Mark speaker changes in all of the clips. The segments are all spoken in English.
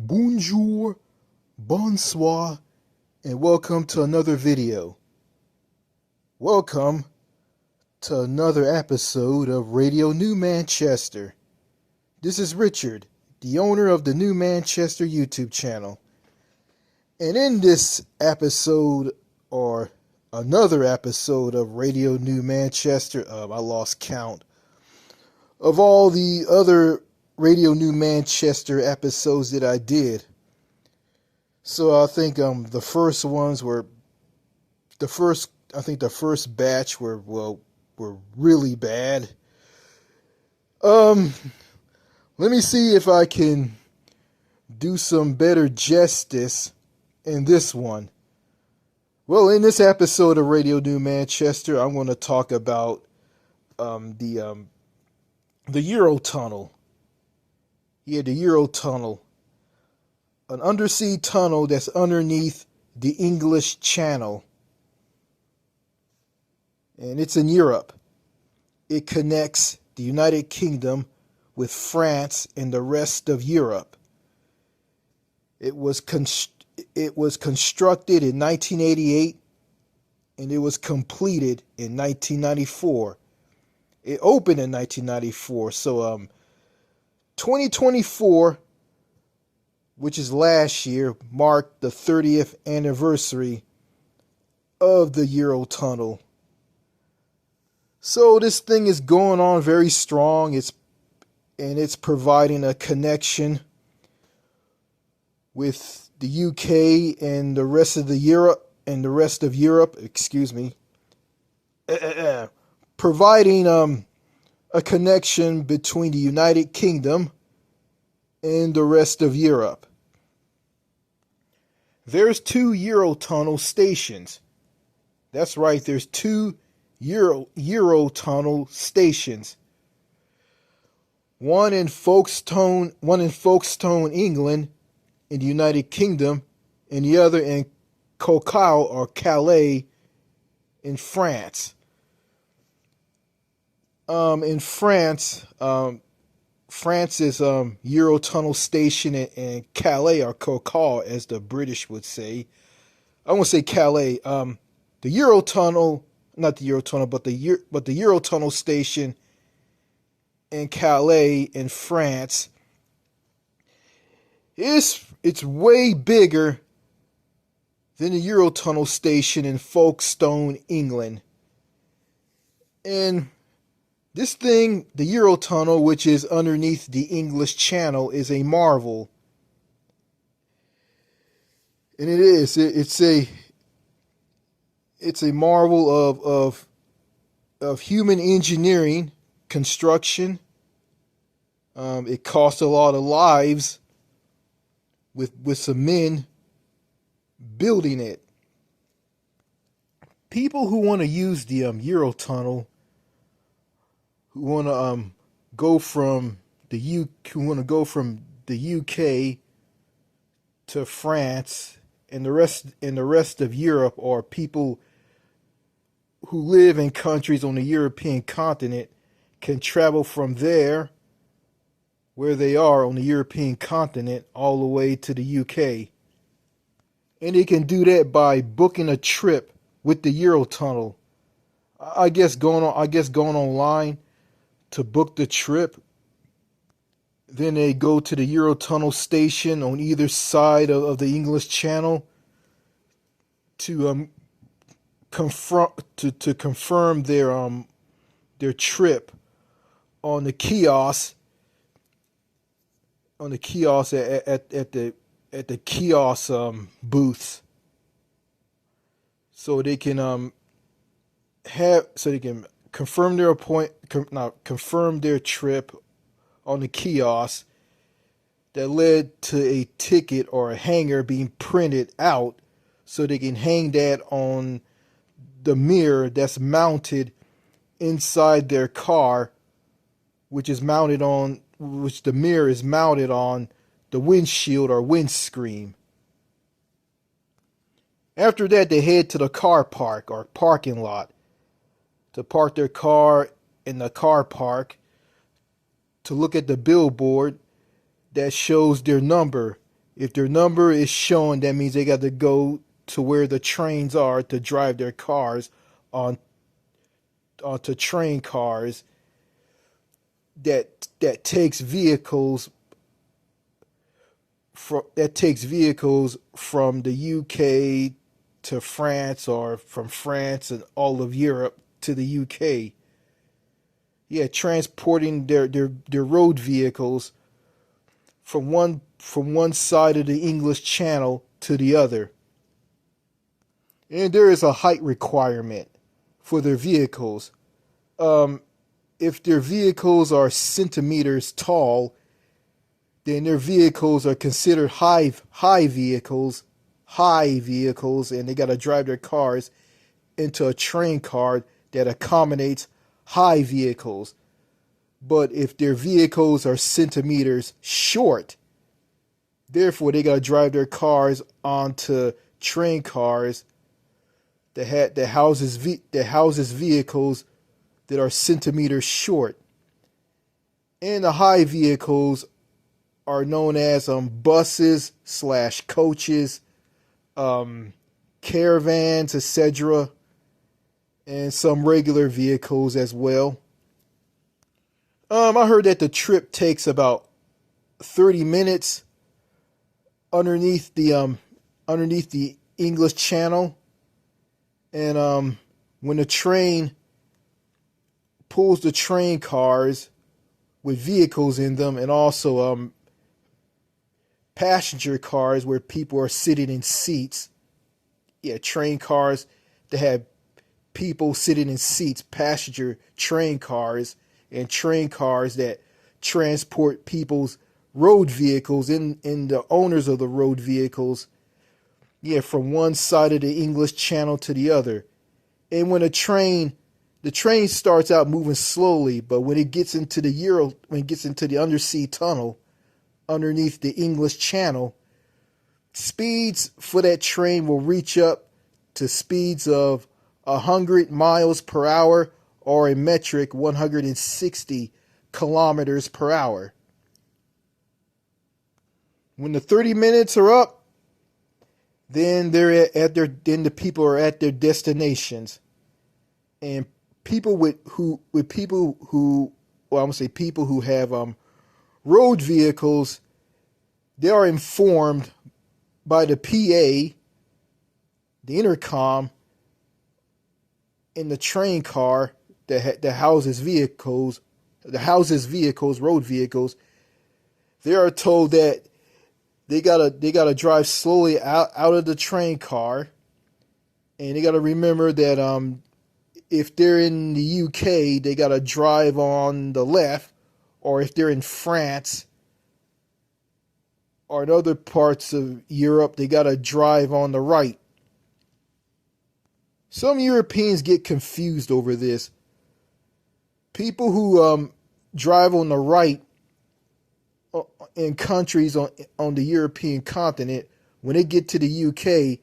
Speaker 1: Bonjour, bonsoir, and welcome to another video. Welcome to another episode of Radio New Manchester. This is Richard, the owner of the New Manchester YouTube channel. And in this episode, or another episode of Radio New Manchester, I lost count, of all the other Radio New Manchester episodes that I did. So I think the first ones were the first batch were really bad. Let me see if I can do some better justice in this one. Well, in this episode of Radio New Manchester, I'm going to talk about the Eurotunnel. Yeah, the Eurotunnel. An undersea tunnel that's underneath the English Channel. And it's in Europe. It connects the United Kingdom with France and the rest of Europe. It was constructed in 1988 and it was completed in 1994. It opened in 1994. So 2024, which is last year, marked the 30th anniversary of the Eurotunnel. So this thing is going on very strong. It's providing a connection with the UK and the rest of Europe, providing a connection between the United Kingdom and the rest of Europe. There's two Eurotunnel stations. That's right, there's two Eurotunnel stations. One in Folkestone, England, in the United Kingdom, and the other in Coquille or Calais in France. In France, France's Eurotunnel station in Calais or Coquille, as the British would say. I won't say Calais. The Eurotunnel, not the Eurotunnel, but the Eurotunnel station in Calais in France. It's way bigger than the Eurotunnel station in Folkestone, England. And this thing, the Eurotunnel, which is underneath the English Channel, is a marvel. And it is. It's a marvel of human engineering, construction. It cost a lot of lives with some men building it. People who want to use the Eurotunnel, who want to go from the UK to France and the rest of Europe, or people who live in countries on the European continent, can travel from there, where they are on the European continent, all the way to the UK. And they can do that by booking a trip with the Eurotunnel. I guess going online to book the trip. Then they go to the Eurotunnel station on either side of the English Channel to confirm their trip on the kiosk at the kiosk booths, so they can confirm their trip on the kiosk that led to a ticket or a hanger being printed out, so they can hang that on the mirror that's mounted inside their car, which the mirror is mounted on the windshield or windscreen. After that, they head to the car park or parking lot to park their car in the car park, to look at the billboard that shows their number. If their number is shown, that means they got to go to where the trains are to drive their cars on onto train cars that takes vehicles from the UK to France, or from France and all of Europe to the UK. Yeah, transporting their road vehicles from one side of the English Channel to the other. And there is a height requirement for their vehicles. If their vehicles are centimeters tall, then their vehicles are considered high vehicles, and they got to drive their cars into a train car that accommodates high vehicles. But if their vehicles are centimeters short, therefore they got to drive their cars onto train cars that houses vehicles that are centimeters short. And the high vehicles are known as buses / coaches, caravans, etc., and some regular vehicles as well. I heard that the trip takes about 30 minutes underneath the English Channel, and when the train pulls the train cars with vehicles in them, and also passenger cars where people are sitting in seats. Yeah, train cars that have people sitting in seats, passenger train cars, and train cars that transport people's road vehicles in the owners of the road vehicles, yeah, from one side of the English Channel to the other. And when the train starts out moving slowly, but when it gets into the undersea tunnel underneath the English Channel, speeds for that train will reach up to speeds of 100 miles per hour, or a metric 160 kilometers per hour. When the 30 minutes are up, then the people are at their destinations. And people who have road vehicles, they are informed by the PA, the intercom, in the train car that houses vehicles, road vehicles. They are told that they gotta drive slowly out of the train car, and they gotta remember that if they're in the UK, they gotta drive on the left, or if they're in France or in other parts of Europe, they gotta drive on the right. Some Europeans get confused over this. People who drive on the right in countries on the European continent, when they get to the UK,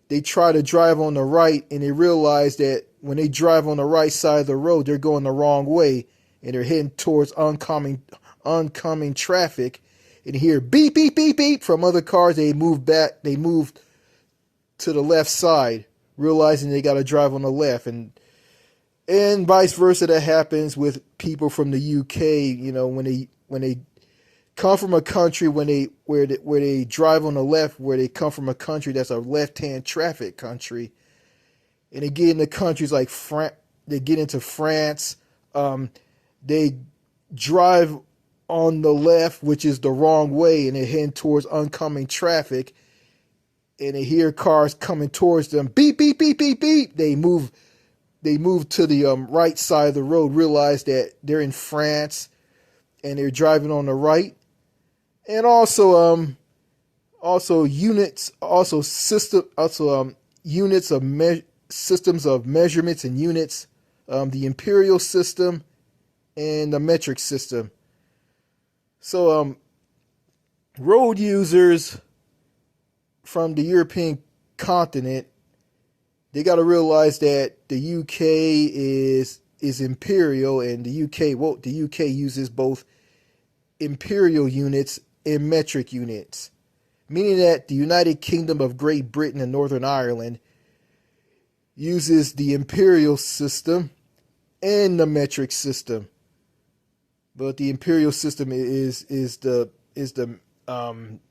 Speaker 1: they try to drive on the right, and they realize that when they drive on the right side of the road, they're going the wrong way, and they're heading towards oncoming traffic, and hear beep, beep, beep, beep from other cars. They move to the left side, realizing they got to drive on the left, and vice versa. That happens with people from the UK. You know, when they come from a country, where they drive on the left, where they come from a country that's a left-hand traffic country, and they get into countries like they get into France, they drive on the left, which is the wrong way, and they're heading towards oncoming traffic, and they hear cars coming towards them, beep, beep, beep, beep, beep. They move to the right side of the road, realize that they're in France, and they're driving on the right. And systems of measurements and units, the imperial system and the metric system. So road users from the European continent, they got to realize that the UK is imperial, and the UK uses both imperial units and metric units. meaning that the United Kingdom of Great Britain and Northern Ireland uses the imperial system and the metric system. But the imperial system is the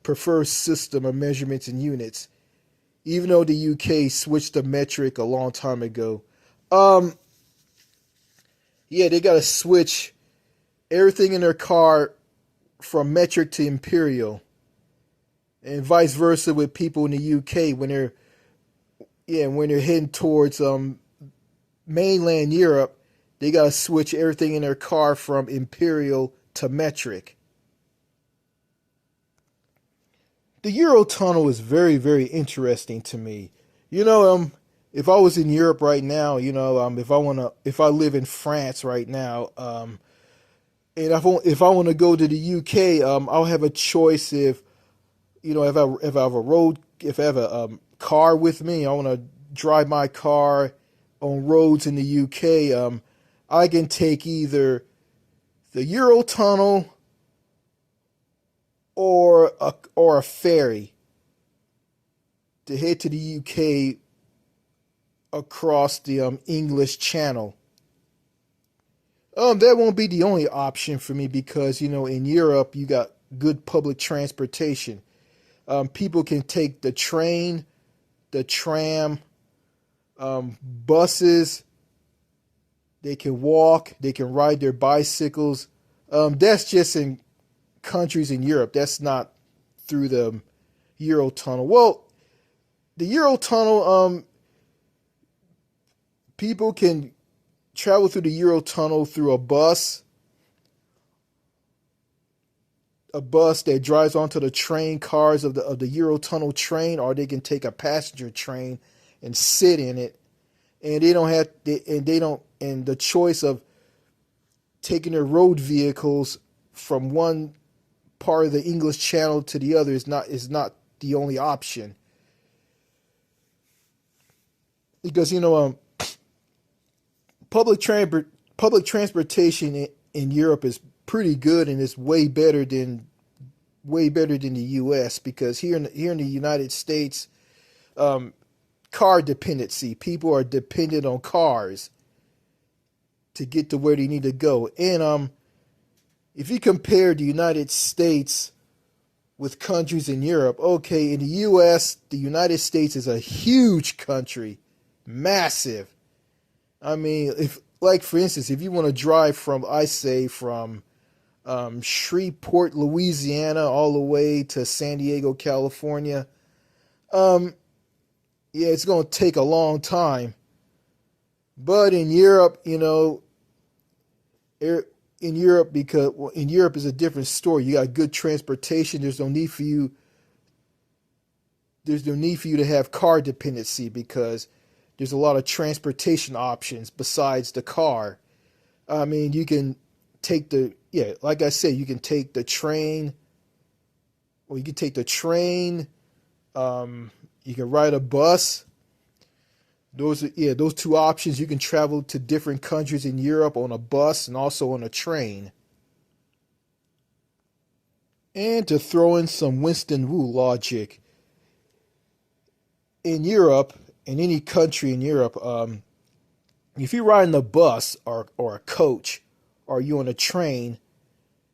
Speaker 1: preferred system of measurements in units, even though the UK switched to metric a long time ago. Yeah, they got to switch everything in their car from metric to imperial, and vice versa with people in the UK when they're heading towards mainland Europe, they got to switch everything in their car from imperial to metric. The Eurotunnel is very, very interesting to me. If I was in Europe right now, if I live in France right now, and if I want to go to the UK, I'll have a choice if I have a car with me, I want to drive my car on roads in the UK. I can take either the Eurotunnel or a ferry to head to the UK across the English Channel. That won't be the only option for me because in Europe you got good public transportation. People can take the train, the tram, buses. They can walk. They can ride their bicycles. That's just in countries in Europe. That's not through the Eurotunnel. Well, the Eurotunnel, people can travel through the Eurotunnel through a bus that drives onto the train cars of the Eurotunnel train, or they can take a passenger train and sit in it. And and the choice of taking their road vehicles from one part of the English Channel to the other is not the only option. Because public transportation in Europe is pretty good, and it's way better than the U.S. because here in the United States, car dependency. People are dependent on cars to get to where they need to go. And if you compare the United States with countries in Europe, okay, in the U.S., the United States is a huge country, massive. I mean, for instance, if you want to drive from Shreveport, Louisiana, all the way to San Diego, California, yeah, it's going to take a long time. But in Europe, because in Europe is a different story. You got good transportation. There's no need for you to have car dependency because there's a lot of transportation options besides the car. I mean, you can take like I said, you can take the train, or you can take the train. You can ride a bus. Those two options. You can travel to different countries in Europe on a bus and also on a train. And to throw in some Winston Wu logic, in Europe, in any country in Europe, if you're riding a bus or a coach, or you're on a train,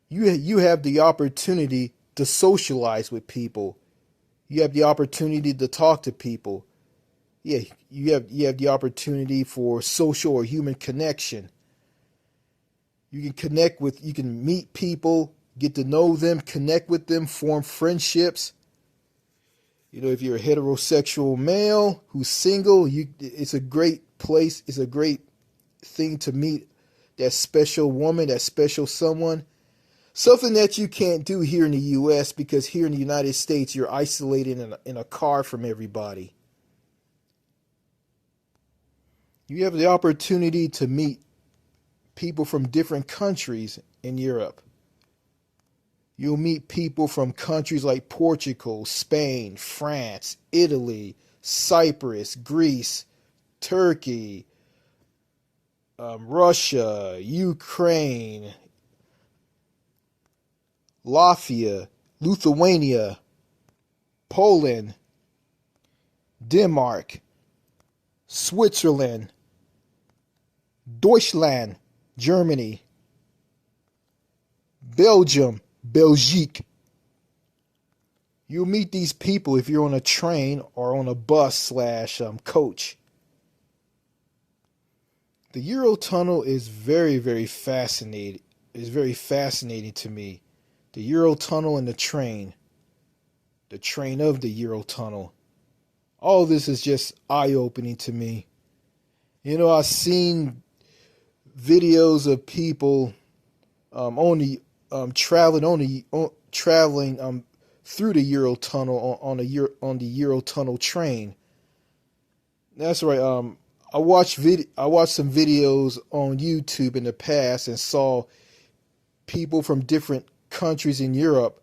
Speaker 1: you have the opportunity to socialize with people. You have the opportunity to talk to people. Yeah, you have the opportunity for social or human connection. You can meet people, get to know them, connect with them, form friendships. If you're a heterosexual male who's single, it's a great place. It's a great thing to meet that special woman, that special someone. Something that you can't do here in the U.S. because here in the United States, you're isolated in a car from everybody. You have the opportunity to meet people from different countries in Europe. You'll meet people from countries like Portugal, Spain, France, Italy, Cyprus, Greece, Turkey, Russia, Ukraine, Latvia, Lithuania, Poland, Denmark, Switzerland, Deutschland, Germany, Belgium, Belgique. You'll meet these people if you're on a train or on a bus slash coach. The Eurotunnel is very, very fascinating. It's very fascinating to me. The Eurotunnel and the train of the Eurotunnel. All this is just eye-opening to me. You know, I've seen videos of people traveling through the Eurotunnel on the Eurotunnel train. That's right. I watched some videos on YouTube in the past and saw people from different countries in Europe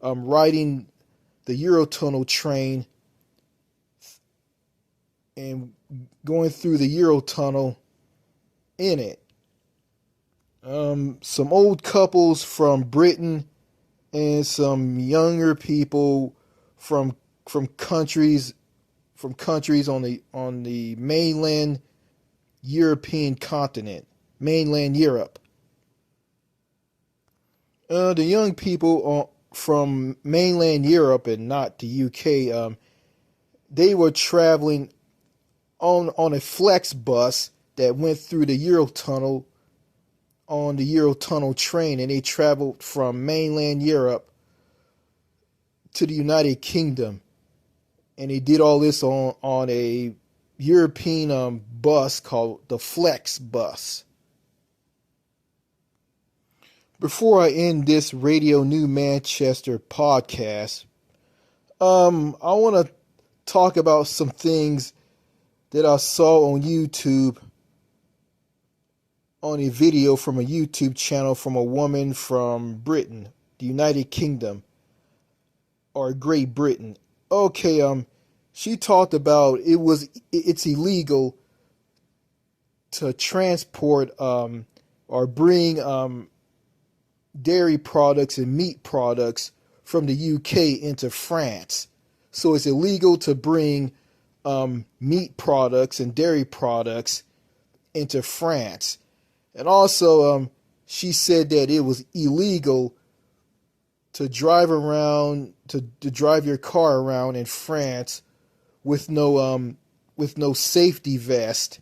Speaker 1: riding the Eurotunnel train and going through the Eurotunnel in it. Some old couples from Britain and some younger people from countries on the mainland European continent, mainland Europe. The young people from mainland Europe and not the UK, they were traveling on a flex bus that went through the Eurotunnel on the Eurotunnel train, and they traveled from mainland Europe to the United Kingdom. And they did all this on a European bus called the Flex Bus. Before I end this Radio New Manchester podcast, I want to talk about some things that I saw on YouTube, on a video from a YouTube channel from a woman from Britain, the United Kingdom, or Great Britain. Okay, she talked about it's illegal to transport or bring dairy products and meat products from the UK into France. So it's illegal to bring meat products and dairy products into France. And also, she said that it was illegal to drive your car around in France with no safety vest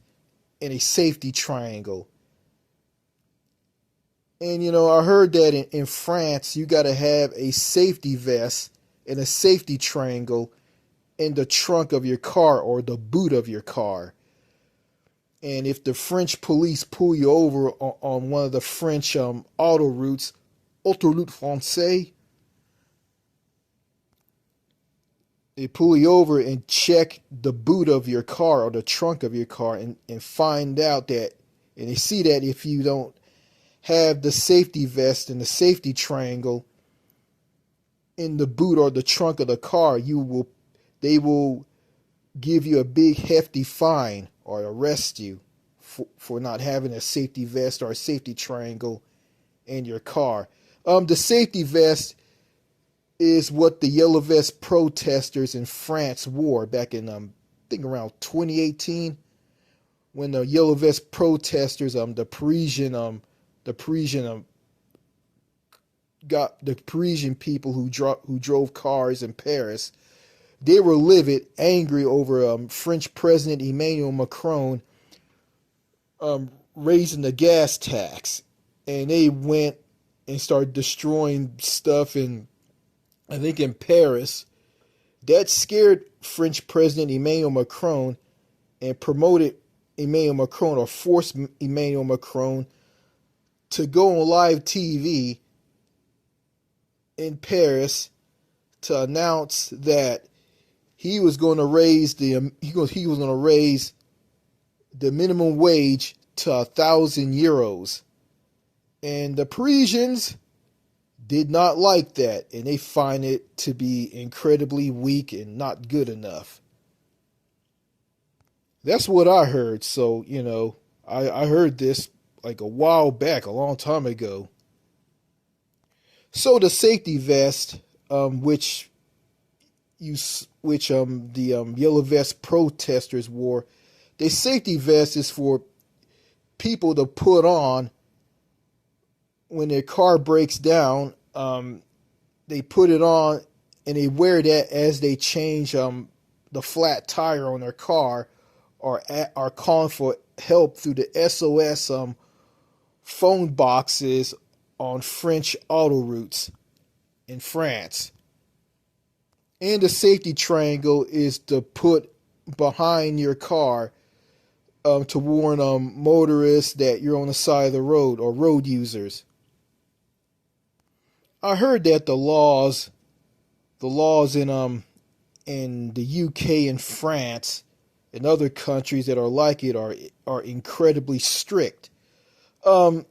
Speaker 1: and a safety triangle. And you know, I heard that in France you got to have a safety vest and a safety triangle in the trunk of your car or the boot of your car. And if the French police pull you over on one of the French autoroutes, autoroute français, they pull you over and check the boot of your car or the trunk of your car and find out that, and they see that if you don't have the safety vest and the safety triangle in the boot or the trunk of the car, they will give you a big hefty fine or arrest you for not having a safety vest or a safety triangle in your car. The safety vest is what the yellow vest protesters in France wore back in I think around 2018, when the yellow vest protesters, the Parisian people who drove cars in Paris, they were livid, angry over French President Emmanuel Macron raising the gas tax, and they went and started destroying stuff in, I think, in Paris. That scared French President Emmanuel Macron and promoted Emmanuel Macron, or forced Emmanuel Macron to go on live TV in Paris to announce that he was going to raise the minimum wage to 1,000 euros, and the Parisians did not like that, and they find it to be incredibly weak and not good enough. That's what I heard. So, you know, I heard this like a while back, a long time ago. So the safety vest, which the yellow vest protesters wore. The safety vest is for people to put on when their car breaks down. They put it on and they wear that as they change the flat tire on their car, or are calling for help through the SOS phone boxes on French autoroutes in France. And the safety triangle is to put behind your car to warn motorists that you're on the side of the road, or road users. I heard that the laws in the UK and France and other countries that are like it are incredibly strict. I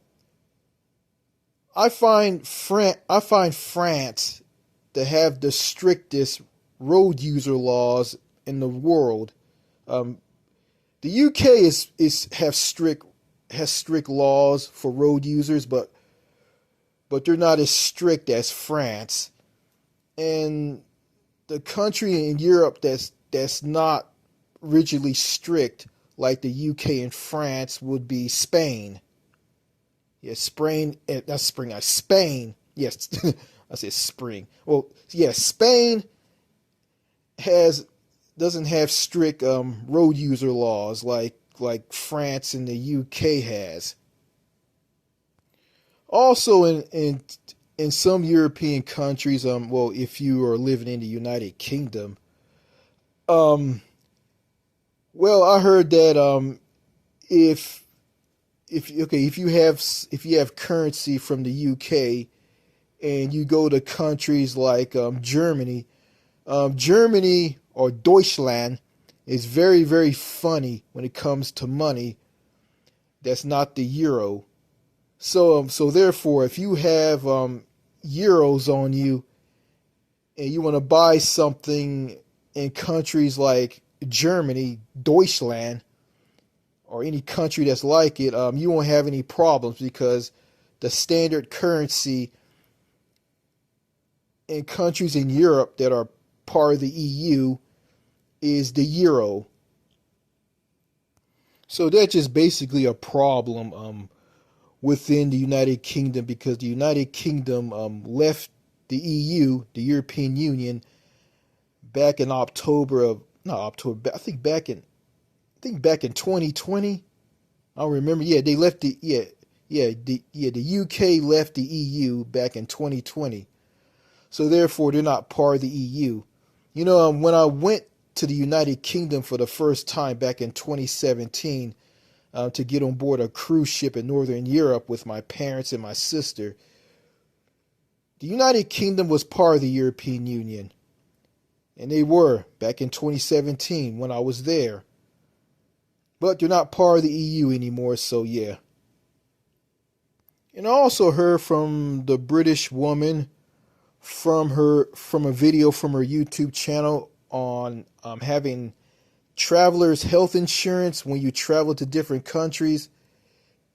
Speaker 1: find France to have the strictest road user laws in the world. The UK has strict laws for road users, but they're not as strict as France. And the country in Europe that's not rigidly strict like the UK and France would be Spain. Yes, Spain. Not spring. Spain. Yes, I said spring. Well, yeah, Spain doesn't have strict road user laws like France and the UK has. Also, in some European countries, well, if you are living in the United Kingdom, well, I heard that if you have currency from the UK and you go to countries like Germany, Germany, or Deutschland, is very, very funny when it comes to money. That's not the euro. So therefore, if you have euros on you and you want to buy something in countries like Germany, Deutschland, or any country that's like it, you won't have any problems, because the standard currency in countries in Europe that are part of the EU is the euro. So that's just basically a problem within the United Kingdom, because the United Kingdom left the EU, the European Union, back in October, I think back in 2020. I don't remember. Yeah, they left the UK left the EU back in 2020. So therefore, they're not part of the EU. You know, when I went to the United Kingdom for the first time back in 2017 to get on board a cruise ship in Northern Europe with my parents and my sister, the United Kingdom was part of the European Union. And they were back in 2017 when I was there. But they're not part of the EU anymore, so yeah. And I also heard from the British woman from a video from her YouTube channel on having travelers' health insurance when you travel to different countries,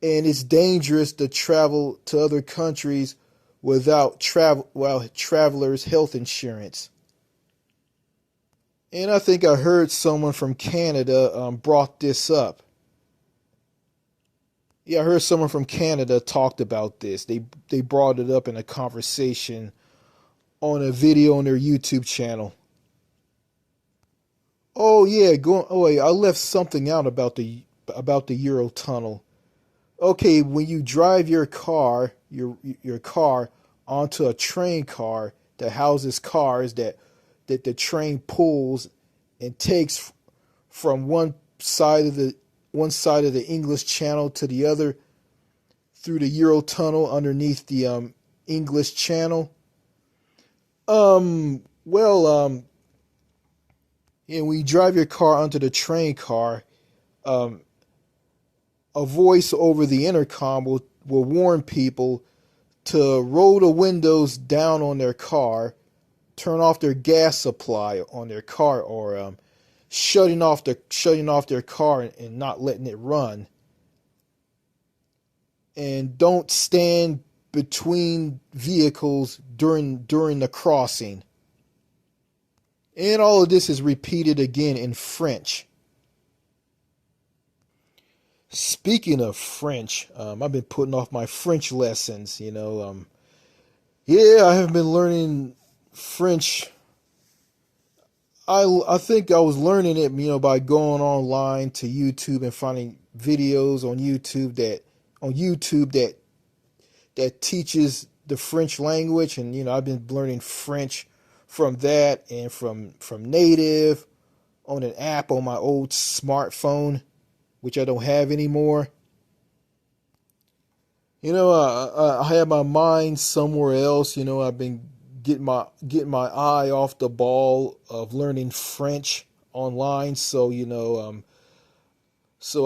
Speaker 1: and it's dangerous to travel to other countries without travelers' health insurance. And I think I heard someone from Canada brought this up. Yeah, I heard someone from Canada talked about this. They brought it up in a conversation on a video on their YouTube channel. Oh yeah, I left something out about the Eurotunnel. Okay, when you drive your car onto a train car that houses cars that the train pulls and takes from one side of the English Channel to the other through the Eurotunnel underneath the English Channel. When you drive your car onto the train car, a voice over the intercom will warn people to roll the windows down on their car, turn off their gas supply on their car, or shutting off their car and not letting it run. And don't stand between vehicles during the crossing. And all of this is repeated again in French. Speaking of French, I've been putting off my French lessons. Yeah, I have been learning French. I think I was learning it, by going online to YouTube and finding videos on YouTube that teaches the French language, and I've been learning French from that and from native on an app on my old smartphone, which I don't have anymore. I had my mind somewhere else. I've been getting my eye off the ball of learning French online. So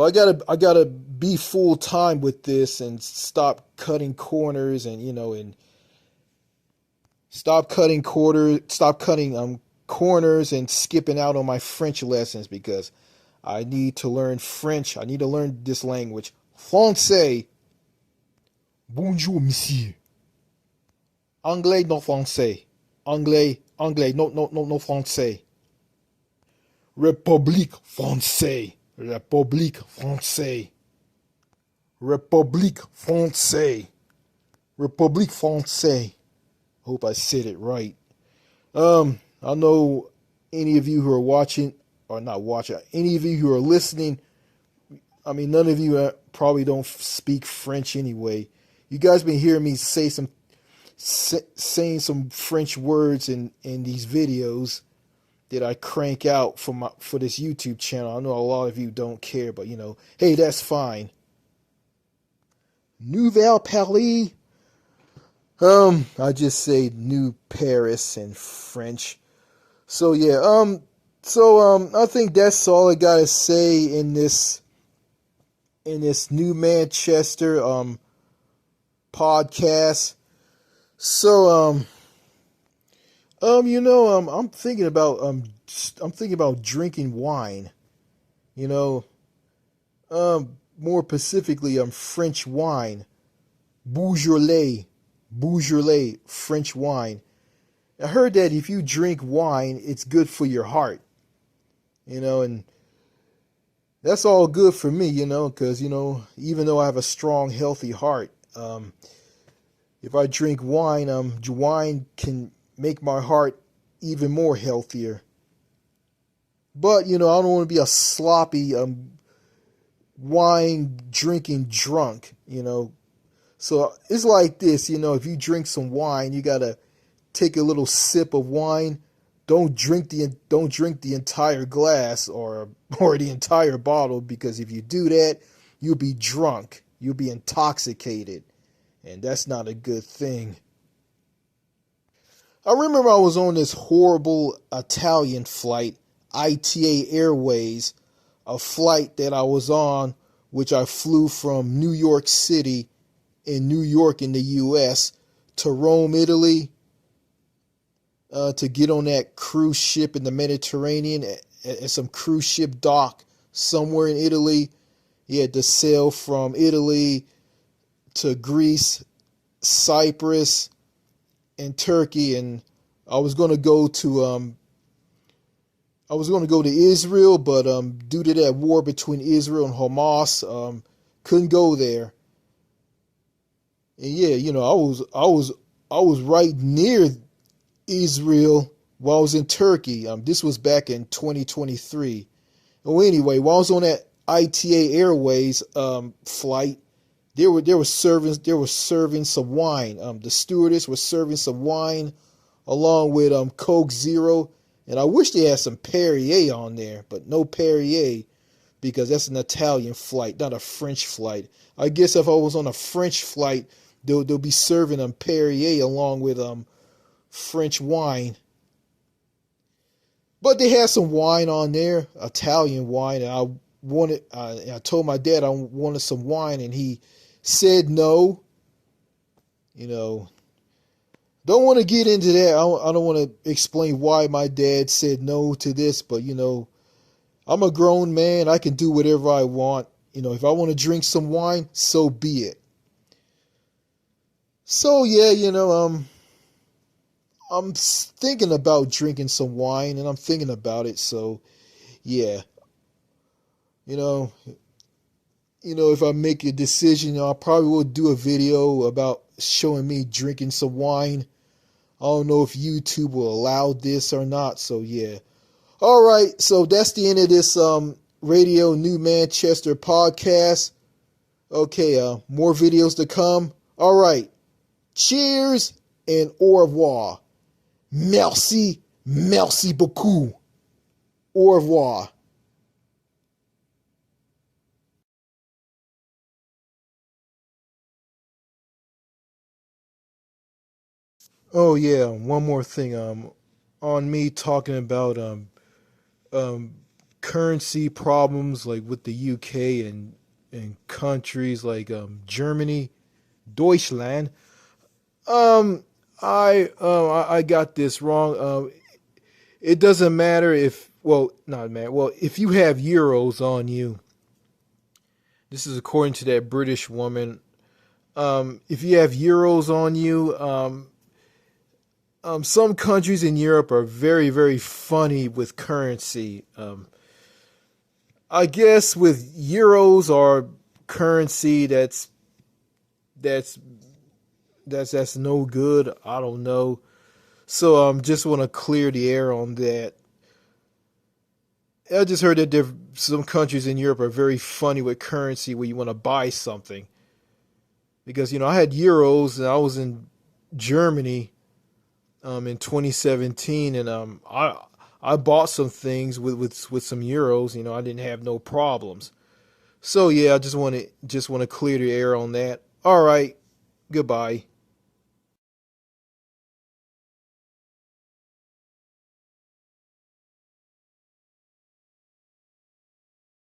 Speaker 1: I gotta be full time with this and stop cutting corners and stop cutting corners and skipping out on my French lessons, because I need to learn French. I need to learn this language. Français. Bonjour, monsieur. Anglais, non français. Anglais, no français. République français. République français. République français. République français. Hope I said it right. I know any of you who are watching, or not watching, any of you who are listening, none of you probably don't speak French anyway. You guys been hearing me saying some French words in these videos that I crank out for this YouTube channel. I know a lot of you don't care, but hey, that's fine. Nouvelle Paris. I just say New Paris in French. So yeah, I think that's all I gotta say in this New Manchester podcast. So I'm thinking about drinking wine. More specifically, French wine, Beaujolais, French wine. I heard that if you drink wine, it's good for your heart. And that's all good for me, because even though I have a strong, healthy heart, if I drink wine, wine can make my heart even more healthier. But I don't want to be a sloppy wine drinking drunk. So it's like this. If you drink some wine, you gotta take a little sip of wine. Don't drink the entire glass or the entire bottle, because if you do that, you'll be drunk. You'll be intoxicated. And that's not a good thing. I remember I was on this horrible Italian flight, ITA Airways, a flight that I was on, which I flew from New York City in New York in the U.S. to Rome, Italy, to get on that cruise ship in the Mediterranean at some cruise ship dock somewhere in Italy. You had to sail from Italy to Greece, Cyprus, and Turkey, and I was going to go to Israel, but due to that war between Israel and Hamas, couldn't go there. And yeah, I was right near Israel while I was in Turkey. This was back in 2023. Well, anyway, while I was on that ITA Airways flight, They were serving some wine. The stewardess was serving some wine along with Coke Zero, and I wish they had some Perrier on there, but no Perrier, because that's an Italian flight, not a French flight. I guess if I was on a French flight, they'll be serving Perrier along with French wine. But they had some wine on there, Italian wine, and I told my dad I wanted some wine, and he said no. Don't want to get into that. I don't want to explain why my dad said no to this, but I'm a grown man. I can do whatever I want. If I want to drink some wine, so be it. So yeah, I'm thinking about drinking some wine, and I'm thinking about it. So yeah, you know, if I make a decision, I probably will do a video about showing me drinking some wine. I don't know if YouTube will allow this or not. So yeah. All right. So that's the end of this Radio New Manchester podcast. Okay. More videos to come. All right. Cheers and au revoir. Merci. Merci beaucoup. Au revoir. Oh yeah, one more thing. On me talking about um currency problems like with the UK and countries like Germany, Deutschland. Um, I got this wrong. It doesn't matter if not man. Well, if you have euros on you, this is according to that British woman. If you have euros on you, some countries in Europe are very, very funny with currency. I guess with euros or currency that's that's no good. I don't know. So just want to clear the air on that. I just heard that some countries in Europe are very funny with currency when you want to buy something. Because I had euros and I was in Germany in 2017, and I bought some things with some euros. I didn't have no problems. So yeah, I just want to clear the air on that. All right, goodbye.